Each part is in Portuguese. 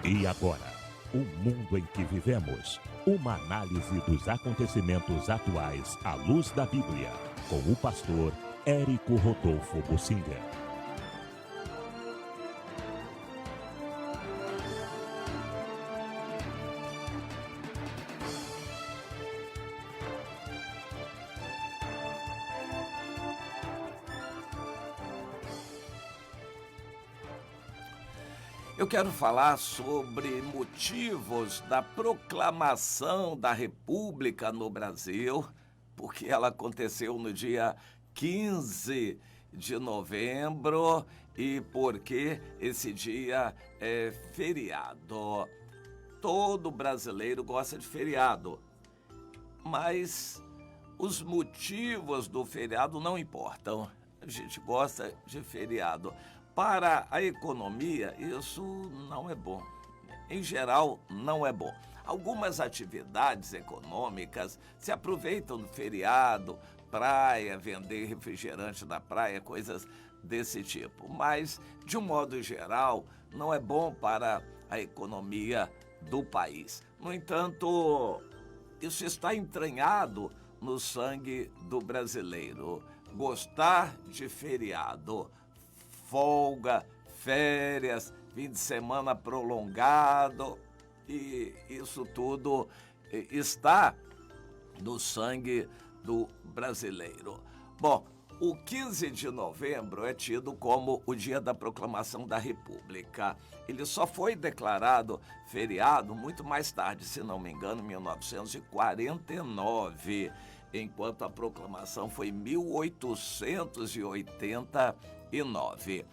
E agora, o mundo em que vivemos. Uma análise dos acontecimentos atuais à luz da Bíblia. Com o pastor Érico Rodolfo Bossinger. Eu quero falar sobre motivos da proclamação da República no Brasil, porque ela aconteceu no dia 15 de novembro e porque esse dia é feriado. Todo brasileiro gosta de feriado, mas os motivos do feriado não importam. A gente gosta de feriado. Para a economia, isso não é bom. Em geral, não é bom. Algumas atividades econômicas se aproveitam do feriado, praia, vender refrigerante na praia, coisas desse tipo. Mas, de um modo geral, não é bom para a economia do país. No entanto, isso está entranhado no sangue do brasileiro. Gostar de feriado, folga, férias, fim de semana prolongado, e isso tudo está no sangue do brasileiro. Bom, o 15 de novembro é tido como o dia da proclamação da República. Ele só foi declarado feriado muito mais tarde, se não me engano, em 1949, enquanto a proclamação foi em 1889.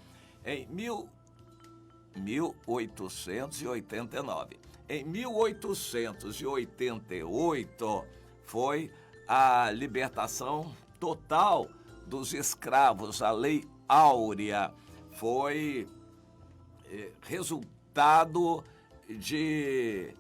Em 1889. Em 1888 foi a libertação total dos escravos, a Lei Áurea. Foi resultado de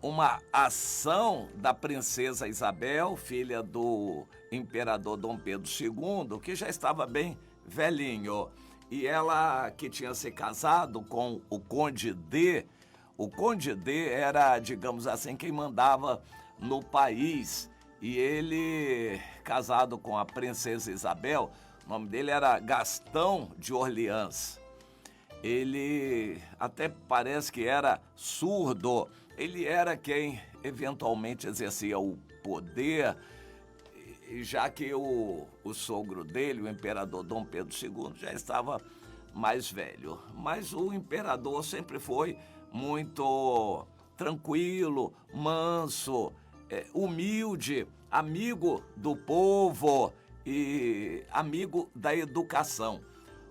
uma ação da princesa Isabel, filha do imperador Dom Pedro II, que já estava bem velhinho. E ela, que tinha se casado com o Conde D, o Conde D era, digamos assim, quem mandava no país. E ele, casado com a princesa Isabel, o nome dele era Gastão de Orleans. Ele até parece que era surdo. Ele era quem eventualmente exercia o poder, já que o sogro dele, o imperador Dom Pedro II, já estava mais velho. Mas o imperador sempre foi muito tranquilo, manso, humilde, amigo do povo e amigo da educação.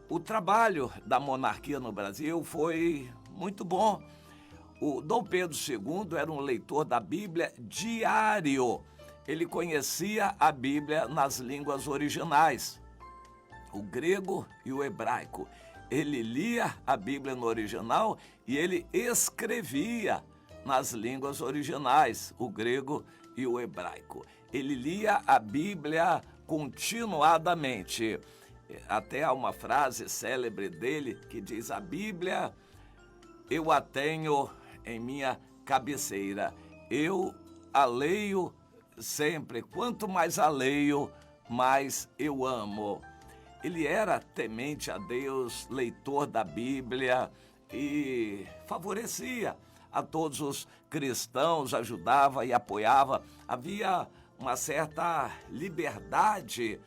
O trabalho da monarquia no Brasil foi muito bom. O Dom Pedro II era um leitor da Bíblia diário. Ele conhecia a Bíblia nas línguas originais, o grego e o hebraico. Ele lia a Bíblia no original e ele escrevia nas línguas originais, o grego e o hebraico. Ele lia a Bíblia continuadamente. Até há uma frase célebre dele que diz: a Bíblia eu a tenho em minha cabeceira, eu a leio sempre, quanto mais a leio, mais eu amo. Ele era temente a Deus, leitor da Bíblia e favorecia a todos os cristãos, ajudava e apoiava. Havia uma certa liberdade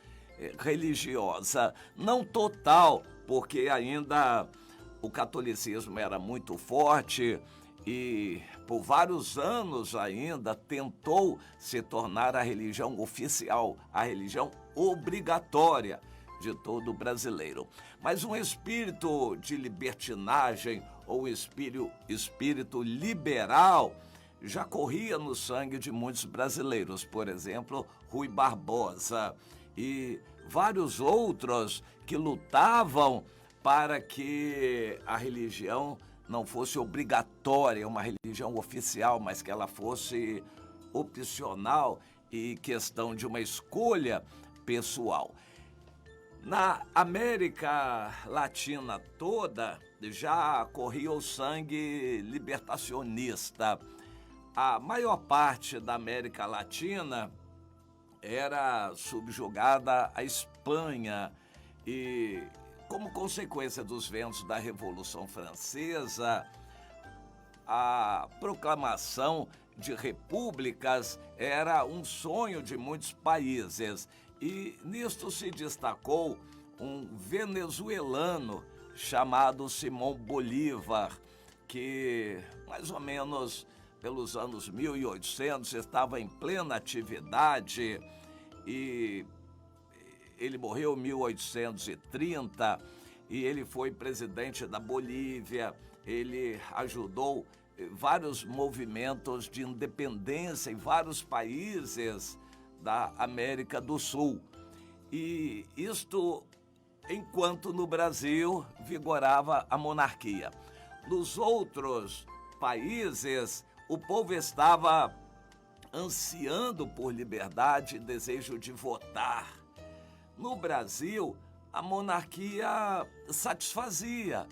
religiosa, não total, porque ainda o catolicismo era muito forte e por vários anos ainda tentou se tornar a religião oficial, a religião obrigatória de todo brasileiro. Mas um espírito de libertinagem ou espírito liberal já corria no sangue de muitos brasileiros. Por exemplo, Rui Barbosa e vários outros que lutavam para que a religião não fosse obrigatória, uma religião oficial, mas que ela fosse opcional e questão de uma escolha pessoal. Na América Latina toda, já corria o sangue libertacionista. A maior parte da América Latina era subjugada à Espanha e, como consequência dos ventos da Revolução Francesa, a proclamação de repúblicas era um sonho de muitos países. E nisto se destacou um venezuelano chamado Simão Bolívar, que mais ou menos pelos anos 1800 estava em plena atividade e ele morreu em 1830 e ele foi presidente da Bolívia. Ele ajudou vários movimentos de independência em vários países da América do Sul. E isto enquanto no Brasil vigorava a monarquia. Nos outros países, o povo estava ansiando por liberdade e desejo de votar. No Brasil, a monarquia satisfazia.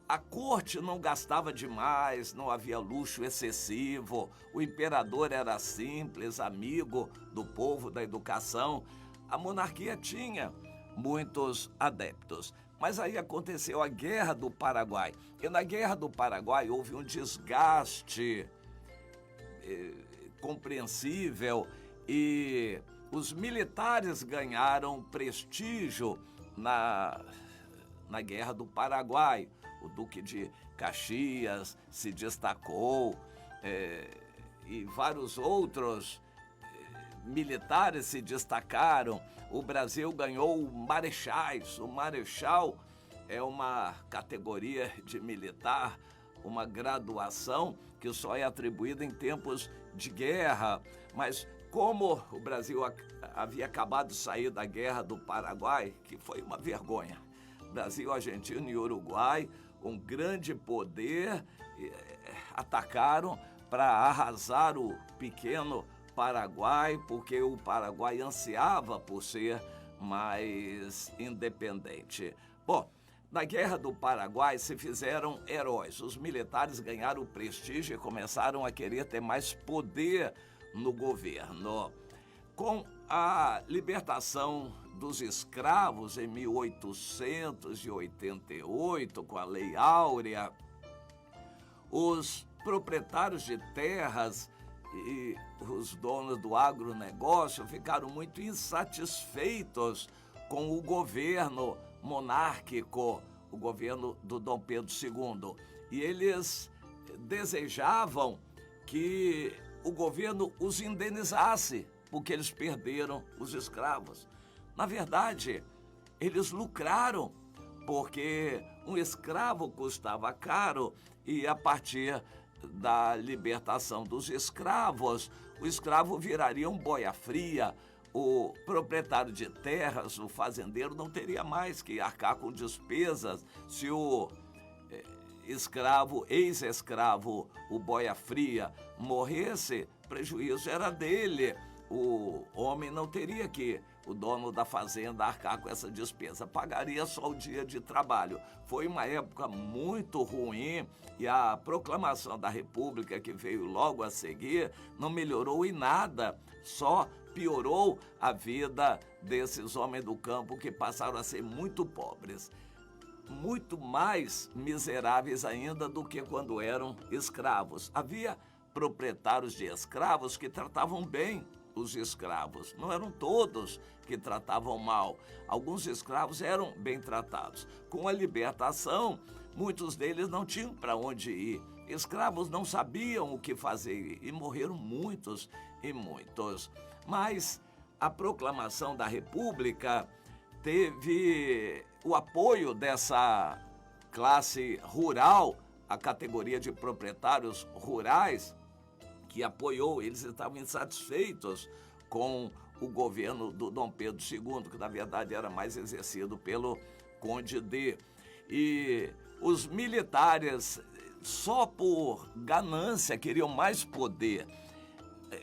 A corte não gastava demais, não havia luxo excessivo, o imperador era simples, amigo do povo, da educação. A monarquia tinha muitos adeptos. Mas aí aconteceu a Guerra do Paraguai. E na Guerra do Paraguai houve um desgaste compreensível e os militares ganharam prestígio na Guerra do Paraguai. O Duque de Caxias se destacou e vários outros militares se destacaram. O Brasil ganhou marechais. O marechal é uma categoria de militar, uma graduação que só é atribuída em tempos de guerra. Mas como o Brasil havia acabado de sair da Guerra do Paraguai, que foi uma vergonha, Brasil, Argentina e Uruguai, um grande poder, atacaram para arrasar o pequeno Paraguai, porque o Paraguai ansiava por ser mais independente. Bom, na Guerra do Paraguai se fizeram heróis. Os militares ganharam prestígio e começaram a querer ter mais poder no governo. Com a libertação dos escravos em 1888, com a Lei Áurea, os proprietários de terras e os donos do agronegócio ficaram muito insatisfeitos com o governo monárquico, o governo do Dom Pedro II. E eles desejavam que o governo os indenizasse, porque eles perderam os escravos. Na verdade, eles lucraram, porque um escravo custava caro e a partir da libertação dos escravos, o escravo viraria um boia fria. O proprietário de terras, o fazendeiro, não teria mais que arcar com despesas se o escravo, ex-escravo, o boia fria, morresse, prejuízo era dele. O homem não teria que, o dono da fazenda, arcar com essa despesa, pagaria só o dia de trabalho. Foi uma época muito ruim e a proclamação da República, que veio logo a seguir, não melhorou em nada, só piorou a vida desses homens do campo que passaram a ser muito pobres, muito mais miseráveis ainda do que quando eram escravos. Havia proprietários de escravos que tratavam bem os escravos. Não eram todos que tratavam mal. Alguns escravos eram bem tratados. Com a libertação, muitos deles não tinham para onde ir. Escravos não sabiam o que fazer e morreram muitos e muitos. Mas a proclamação da República teve o apoio dessa classe rural, a categoria de proprietários rurais, que apoiou. Eles estavam insatisfeitos com o governo do Dom Pedro II, que na verdade era mais exercido pelo Conde D. E os militares, só por ganância, queriam mais poder.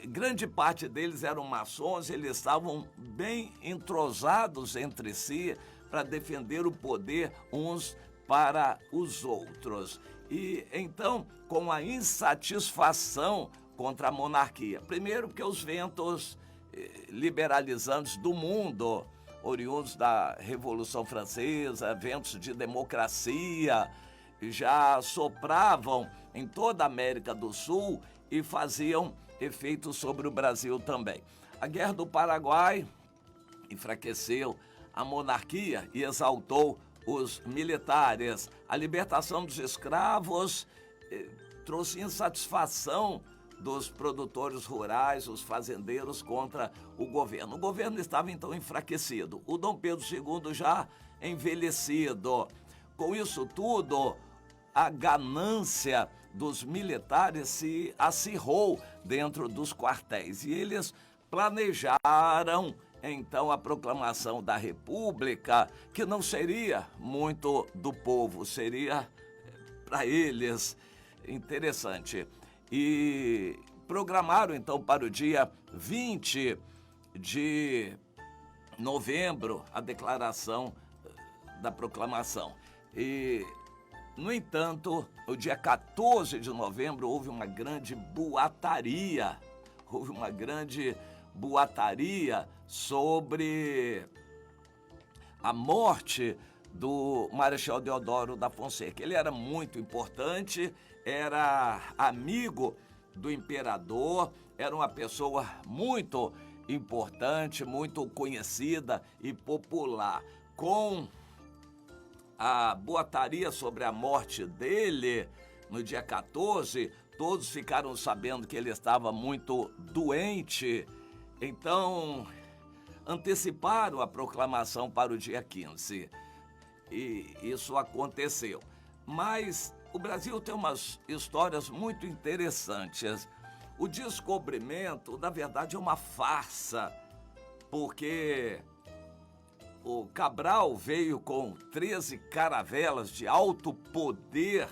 Grande parte deles eram maçons, eles estavam bem entrosados entre si para defender o poder uns para os outros. E então, com a insatisfação contra a monarquia. Primeiro, porque os ventos liberalizantes do mundo, oriundos da Revolução Francesa, ventos de democracia, já sopravam em toda a América do Sul e faziam efeito sobre o Brasil também. A Guerra do Paraguai enfraqueceu a monarquia e exaltou os militares. A libertação dos escravos trouxe insatisfação dos produtores rurais, os fazendeiros, contra o governo. O governo estava então enfraquecido. O Dom Pedro II já envelhecido. Com isso tudo, a ganância dos militares se acirrou dentro dos quartéis e eles planejaram então a proclamação da República, que não seria muito do povo, seria para eles. Interessante. E programaram então para o dia 20 de novembro a declaração da proclamação. E, no entanto, no dia 14 de novembro houve uma grande boataria. Sobre a morte do Marechal Deodoro da Fonseca. Ele era muito importante, era amigo do imperador, era uma pessoa muito importante, muito conhecida e popular. Com a boataria sobre a morte dele, no dia 14, todos ficaram sabendo que ele estava muito doente. Então, anteciparam a proclamação para o dia 15. E isso aconteceu. Mas o Brasil tem umas histórias muito interessantes. O descobrimento, na verdade, é uma farsa, porque o Cabral veio com 13 caravelas de alto poder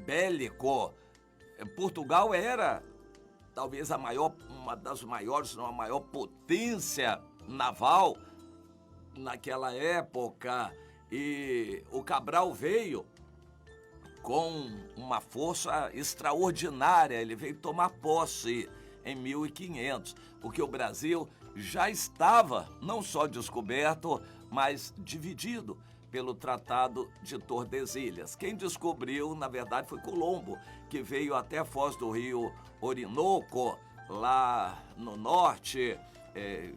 bélico. Portugal era talvez uma das maiores, não a maior potência naval naquela época. E o Cabral veio com uma força extraordinária, ele veio tomar posse em 1500, porque o Brasil já estava não só descoberto, mas dividido pelo Tratado de Tordesilhas. Quem descobriu, na verdade, foi Colombo, que veio até a Foz do Rio Orinoco, lá no norte,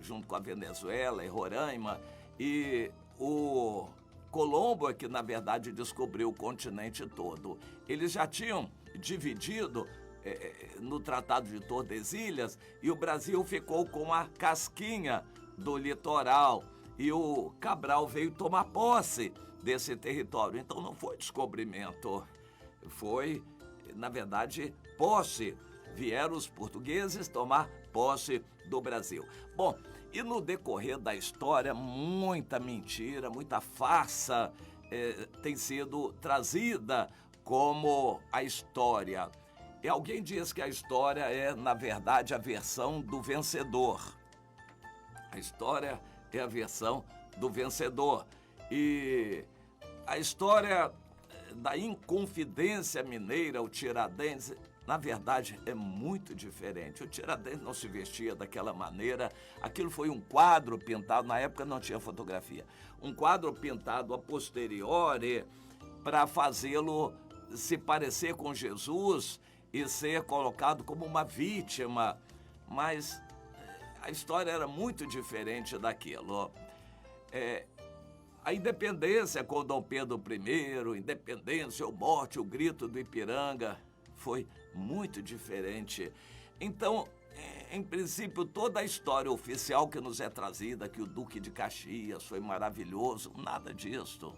junto com a Venezuela e Roraima, e o Colombo é que, na verdade, descobriu o continente todo. Eles já tinham dividido no Tratado de Tordesilhas e o Brasil ficou com a casquinha do litoral. E o Cabral veio tomar posse desse território. Então não foi descobrimento, foi, na verdade, posse. Vieram os portugueses tomar posse do Brasil. Bom, e no decorrer da história, muita mentira, muita farsa tem sido trazida como a história. E alguém diz que a história é, na verdade, a versão do vencedor. A história é a versão do vencedor. E a história da Inconfidência Mineira, o Tiradentes, na verdade, é muito diferente. O Tiradentes não se vestia daquela maneira. Aquilo foi um quadro pintado, na época não tinha fotografia, um quadro pintado a posteriori para fazê-lo se parecer com Jesus e ser colocado como uma vítima. Mas a história era muito diferente daquilo. A independência com Dom Pedro I, independência ou morte, o grito do Ipiranga, foi muito diferente. Então, em princípio, toda a história oficial que nos é trazida, que o Duque de Caxias foi maravilhoso, nada disso.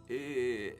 E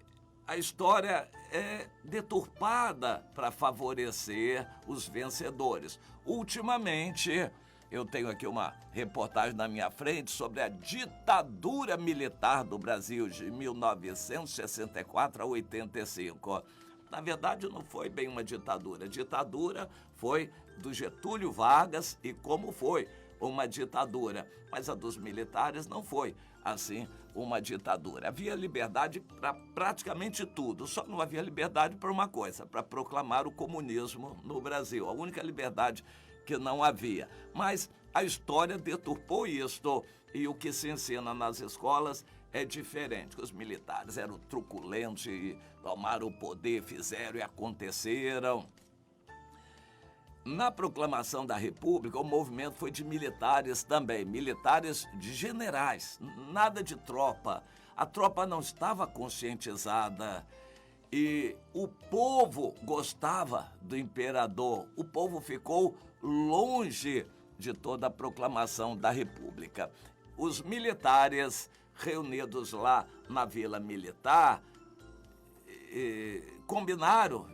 a história é deturpada para favorecer os vencedores. Ultimamente, eu tenho aqui uma reportagem na minha frente sobre a ditadura militar do Brasil de 1964 a 85. Na verdade, não foi bem uma ditadura. A ditadura foi do Getúlio Vargas e como foi uma ditadura. Mas a dos militares não foi, assim, uma ditadura. Havia liberdade para praticamente tudo, só não havia liberdade para uma coisa, para proclamar o comunismo no Brasil. A única liberdade que não havia. Mas a história deturpou isto, e o que se ensina nas escolas é diferente. Os militares eram truculentos e tomaram o poder, fizeram e aconteceram. Na proclamação da República, o movimento foi de militares também, militares de generais, nada de tropa. A tropa não estava conscientizada e o povo gostava do imperador. O povo ficou longe de toda a proclamação da República. Os militares reunidos lá na Vila Militar combinaram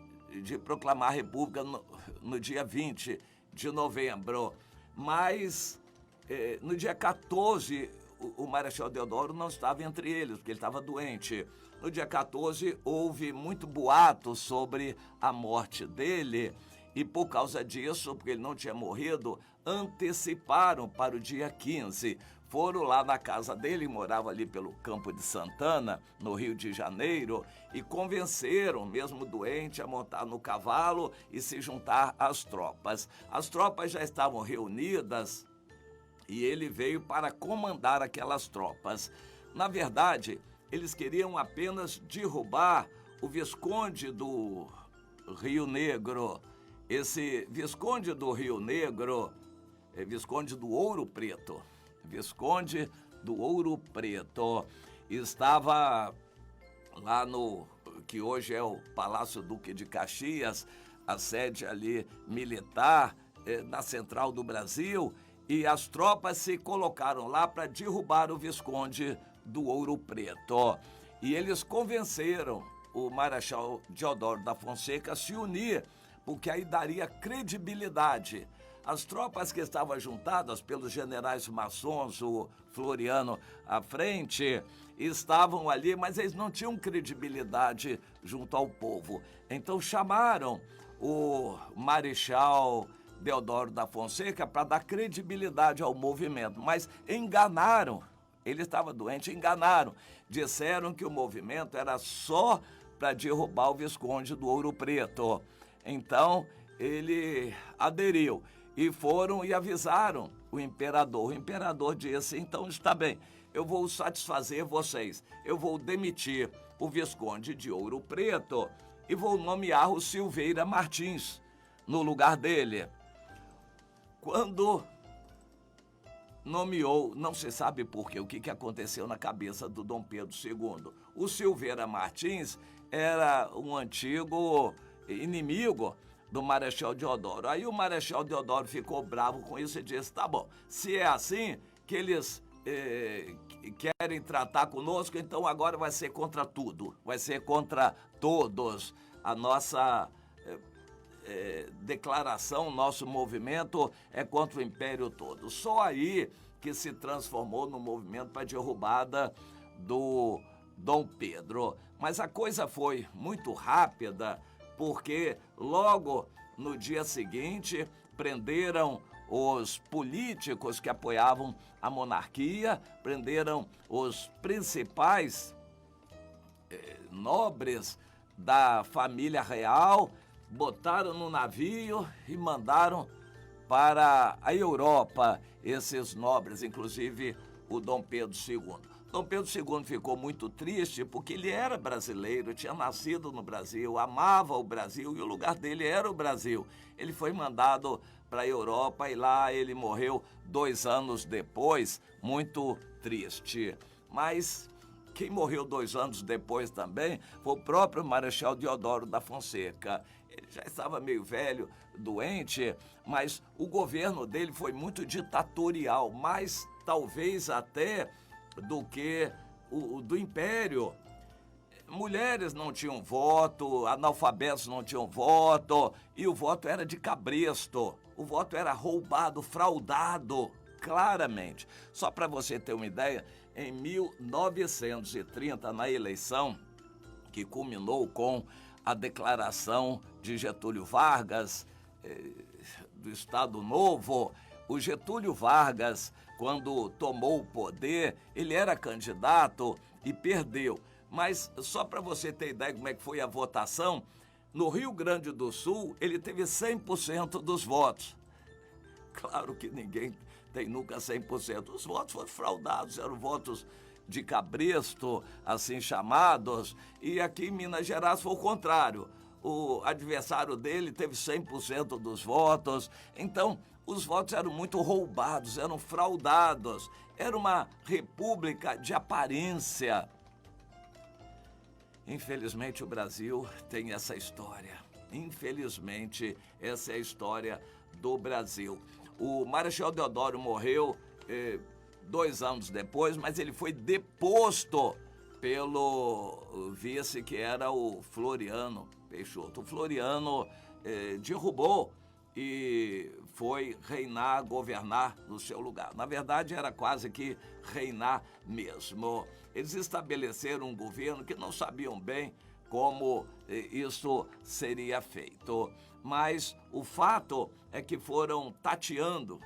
de proclamar a República no dia 20 de novembro, mas no dia 14 o Marechal Deodoro não estava entre eles, porque ele estava doente. No dia 14 houve muito boato sobre a morte dele e por causa disso, porque ele não tinha morrido, anteciparam para o dia 15. Foram lá na casa dele, morava ali pelo Campo de Santana, no Rio de Janeiro, e convenceram, mesmo doente, a montar no cavalo e se juntar às tropas. As tropas já estavam reunidas e ele veio para comandar aquelas tropas. Na verdade, eles queriam apenas derrubar o Visconde do Rio Negro. Esse Visconde do Rio Negro é Visconde do Ouro Preto. Visconde do Ouro Preto estava lá no que hoje é o Palácio Duque de Caxias, a sede ali militar na Central do Brasil, e as tropas se colocaram lá para derrubar o Visconde do Ouro Preto. E eles convenceram o Marechal Deodoro da Fonseca a se unir, porque aí daria credibilidade. As tropas que estavam juntadas pelos generais maçons, o Floriano à frente, estavam ali, mas eles não tinham credibilidade junto ao povo. Então chamaram o Marechal Deodoro da Fonseca para dar credibilidade ao movimento, mas enganaram. Ele estava doente, enganaram. Disseram que o movimento era só para derrubar o Visconde do Ouro Preto. Então ele aderiu. E foram e avisaram o imperador. O imperador disse, então está bem, eu vou satisfazer vocês. Eu vou demitir o Visconde de Ouro Preto e vou nomear o Silveira Martins no lugar dele. Quando nomeou, não se sabe por quê, o que aconteceu na cabeça do Dom Pedro II. O Silveira Martins era um antigo inimigo do Marechal Deodoro. Aí o Marechal Deodoro ficou bravo com isso e disse, tá bom, se é assim que eles querem tratar conosco, então agora vai ser contra tudo, vai ser contra todos. A nossa declaração, nosso movimento é contra o império todo. Só aí que se transformou no movimento para a derrubada do Dom Pedro. Mas a coisa foi muito rápida, porque logo no dia seguinte prenderam os políticos que apoiavam a monarquia, prenderam os principais nobres da família real, botaram no navio e mandaram para a Europa esses nobres, inclusive o Dom Pedro II. Dom Pedro II ficou muito triste porque ele era brasileiro, tinha nascido no Brasil, amava o Brasil e o lugar dele era o Brasil. Ele foi mandado para a Europa e lá ele morreu 2 anos depois, muito triste. Mas quem morreu 2 anos depois também foi o próprio Marechal Deodoro da Fonseca. Ele já estava meio velho, doente, mas o governo dele foi muito ditatorial, mais talvez até do que o do Império. Mulheres não tinham voto, analfabetos não tinham voto, e o voto era de cabresto. O voto era roubado, fraudado, claramente. Só para você ter uma ideia, em 1930, na eleição que culminou com a declaração de Getúlio Vargas do Estado Novo, O Getúlio Vargas, quando tomou o poder, ele era candidato e perdeu. Mas só para você ter ideia como é que foi a votação, no Rio Grande do Sul ele teve 100% dos votos. Claro que ninguém tem nunca 100%. Os votos foram fraudados, eram votos de cabresto, assim chamados, e aqui em Minas Gerais foi o contrário. O adversário dele teve 100% dos votos, então os votos eram muito roubados, eram fraudados. Era uma república de aparência. Infelizmente o Brasil tem essa história. Infelizmente essa é a história do Brasil. O Marechal Deodoro morreu 2 anos depois, mas ele foi deposto pelo vice, que era o Floriano Peixoto. O Floriano derrubou e foi reinar, governar no seu lugar. Na verdade, era quase que reinar mesmo. Eles estabeleceram um governo que não sabiam bem como isso seria feito. Mas o fato é que foram tateando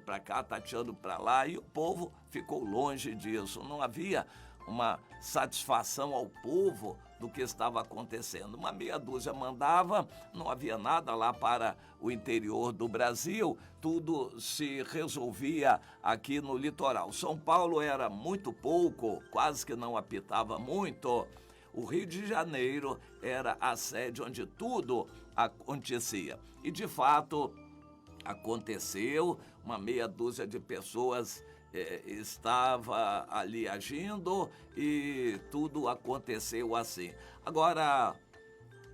para cá, tateando para lá, e o povo ficou longe disso. Não havia uma satisfação ao povo do que estava acontecendo. Uma meia dúzia mandava, não havia nada lá para o interior do Brasil, tudo se resolvia aqui no litoral. São Paulo era muito pouco, quase que não apitava muito. O Rio de Janeiro era a sede onde tudo acontecia. E, de fato, aconteceu, uma meia dúzia de pessoas estava ali agindo e tudo aconteceu assim. Agora,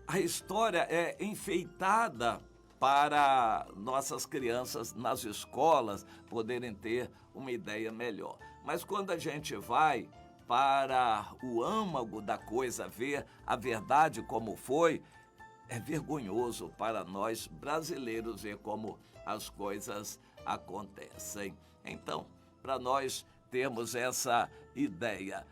a história é enfeitada para nossas crianças nas escolas poderem ter uma ideia melhor. Mas quando a gente vai para o âmago da coisa, ver a verdade como foi, é vergonhoso para nós brasileiros ver como as coisas acontecem. Então, para nós termos essa ideia,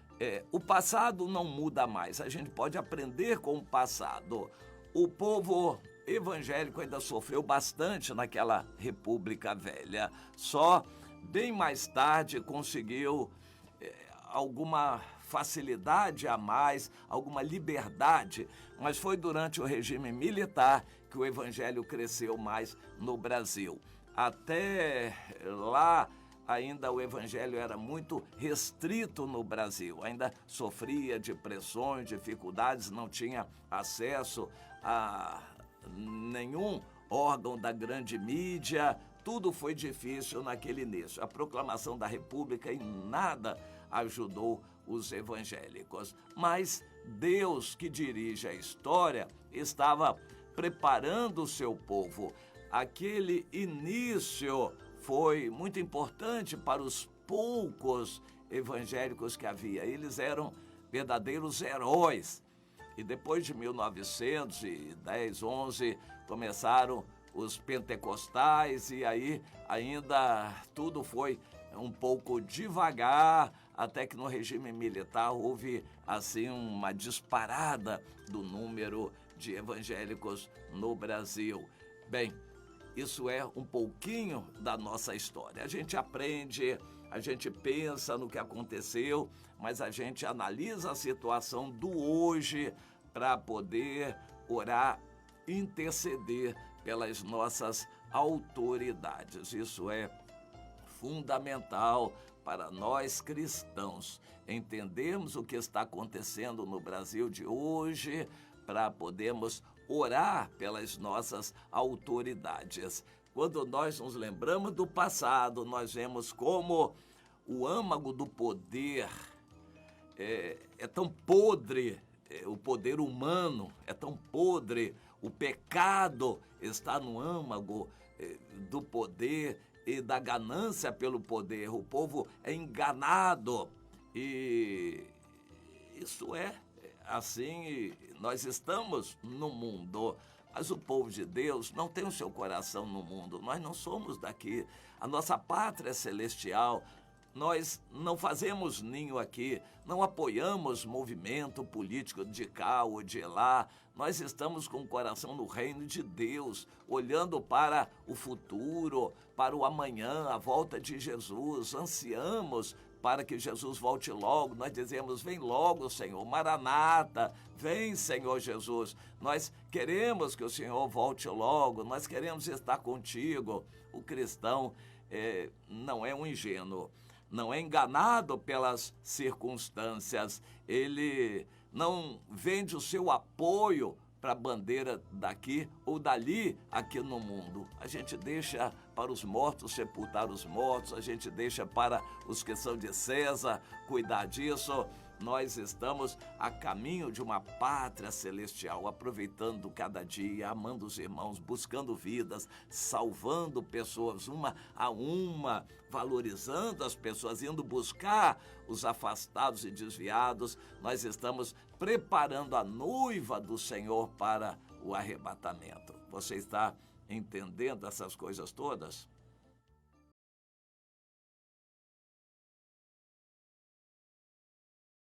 o passado não muda mais, a gente pode aprender com o passado. O povo evangélico ainda sofreu bastante naquela República Velha, só bem mais tarde conseguiu alguma facilidade a mais, alguma liberdade, mas foi durante o regime militar que o evangelho cresceu mais no Brasil. Até lá, ainda o evangelho era muito restrito no Brasil, ainda sofria de pressões, dificuldades, não tinha acesso a nenhum órgão da grande mídia, tudo foi difícil naquele início. A proclamação da República em nada ajudou os evangélicos. Mas Deus, que dirige a história, estava preparando o seu povo. Aquele início foi muito importante para os poucos evangélicos que havia. Eles eram verdadeiros heróis. E depois de 1910, 11, começaram os pentecostais e aí ainda tudo foi um pouco devagar, até que no regime militar houve assim uma disparada do número de evangélicos no Brasil. Bem, isso é um pouquinho da nossa história. A gente aprende, a gente pensa no que aconteceu, mas a gente analisa a situação do hoje para poder orar, interceder pelas nossas autoridades. Isso é fundamental para nós cristãos entendermos o que está acontecendo no Brasil de hoje, para podermos orar pelas nossas autoridades. Quando nós nos lembramos do passado, nós vemos como o âmago do poder é tão podre, o poder humano é tão podre, o pecado está no âmago do poder e da ganância pelo poder. O povo é enganado e isso é assim. Nós estamos no mundo, mas o povo de Deus não tem o seu coração no mundo. Nós não somos daqui. A nossa pátria é celestial. Nós não fazemos ninho aqui, não apoiamos movimento político de cá ou de lá. Nós estamos com o coração no reino de Deus, olhando para o futuro, para o amanhã, a volta de Jesus. Ansiamos para que Jesus volte logo. Nós dizemos: vem logo, Senhor, Maranata, vem, Senhor Jesus. Nós queremos que o Senhor volte logo, nós queremos estar contigo. O cristão não é um ingênuo, não é enganado pelas circunstâncias, ele não vende o seu apoio para a bandeira daqui ou dali aqui no mundo. A gente deixa para os mortos sepultar os mortos, a gente deixa para os que são de César cuidar disso. Nós estamos a caminho de uma pátria celestial, aproveitando cada dia, amando os irmãos, buscando vidas, salvando pessoas uma a uma, valorizando as pessoas, indo buscar os afastados e desviados. Nós estamos preparando a noiva do Senhor para o arrebatamento. Você está entendendo essas coisas todas?